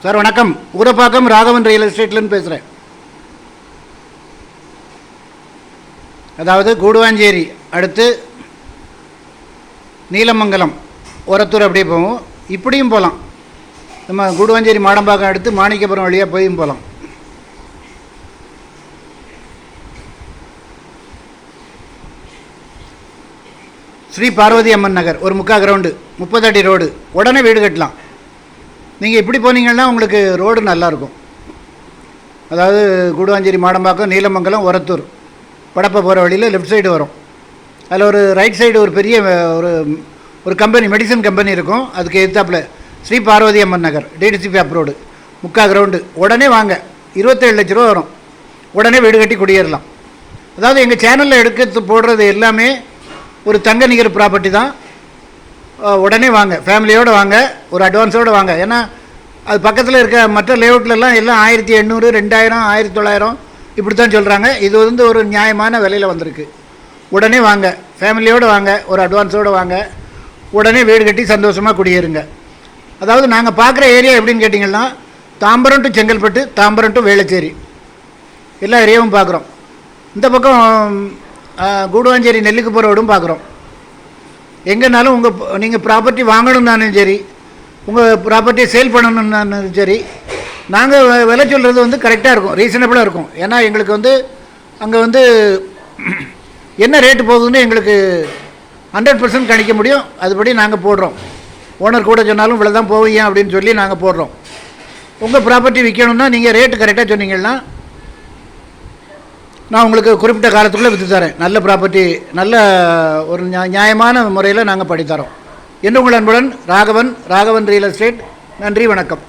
Sir வணக்கம். Urapakkam Raghavan real எஸ்டேட்லேருந்து பேசுகிறேன். அதாவது கூடுவாஞ்சேரி அடுத்து நீலமங்கலம் ஒரத்தூர் அப்படியே போவோம். இப்படியும் போகலாம். நம்ம கூடுவாஞ்சேரி மாடம்பாக்கம் அடுத்து மாணிக்கபுரம் வழியாக போயும் போகலாம். ஸ்ரீ பார்வதி அம்மன் நகர் ஒரு 3/4 கிரவுண்டு 30 அடி ரோடு. உடனே வீடு கட்டலாம். நீங்கள் இப்படி போனீங்கன்னா உங்களுக்கு ரோடு நல்லாயிருக்கும். அதாவது கூடுவாஞ்சேரி மாடம்பாக்கம் நீலமங்கலம் ஒரத்தூர் படப்பை போகிற வழியில் லெஃப்ட் சைடு வரும். அதில் ஒரு ரைட் சைடு ஒரு பெரிய ஒரு கம்பெனி, மெடிசன் கம்பெனி இருக்கும். அதுக்கு எதிர்த்தாப்பில் ஸ்ரீ பார்வதி அம்மன் நகர் டிடிசிபி அப்ரோடு 3/4 கிரவுண்டு. உடனே வாங்க. 27 லட்ச ரூபா வரும். உடனே வீடு கட்டி குடியேறலாம். அதாவது எங்கள் சேனலில் எடுக்கிறது போடுறது எல்லாமே ஒரு தங்க நிகர் ப்ராப்பர்ட்டி தான். உடனே வாங்க, ஃபேமிலியோடு வாங்க, ஒரு அட்வான்ஸோடு வாங்க. ஏன்னா அது பக்கத்தில் இருக்க மற்ற லேஅவுட்லலாம் எல்லாம் 1800, 2000, 1900 இப்படி தான் சொல்கிறாங்க. இது வந்து ஒரு நியாயமான விலையில் வந்திருக்கு. உடனே வாங்க, ஃபேமிலியோடு வாங்க, ஒரு அட்வான்ஸோடு வாங்க, உடனே வீடு கட்டி சந்தோஷமாக குடியேறுங்க. அதாவது நாங்கள் பார்க்குற ஏரியா எப்படின்னு கேட்டிங்கன்னா, தாம்பரம் டு செங்கல்பட்டு, தாம்பரம் டு வேளச்சேரி எல்லா ஏரியாவும் பார்க்குறோம். இந்த பக்கம் கூடுவாஞ்சேரி நெல்லுக்குப்போகிற ரோடும் பார்க்குறோம். எங்கேனாலும் நீங்கள் ப்ராப்பர்ட்டி வாங்கணுன்னாலும் சரி, உங்கள் ப்ராப்பர்ட்டியை சேல் பண்ணணுன்னாலும் சரி, நாங்கள் விலை சொல்கிறது வந்து கரெக்டாக இருக்கும், ரீசனபிளாக இருக்கும். ஏன்னா எங்களுக்கு வந்து அங்கே வந்து என்ன ரேட்டு போகுதுன்னு எங்களுக்கு 100% கணிக்க முடியும். அதுபடி நாங்கள் போடுறோம். ஓனர் கூட சொன்னாலும் இவ்வளோ தான் போவீங்க அப்படின்னு சொல்லி நாங்கள் போடுறோம். உங்கள் ப்ராப்பர்ட்டி விற்கணுன்னா நீங்கள் ரேட்டு கரெக்டாக சொன்னீங்கன்னா நான் உங்களுக்கு குறிப்பிட்ட காலத்துக்குள்ளே விற்று தரேன். நல்ல ப்ராப்பர்ட்டி, நல்ல ஒரு நியாயமான முறையில் நாங்கள் பண்ணித்தரோம். என்று உங்கள் அன்புடன் ராகவன் ரியல் எஸ்டேட். நன்றி, வணக்கம்.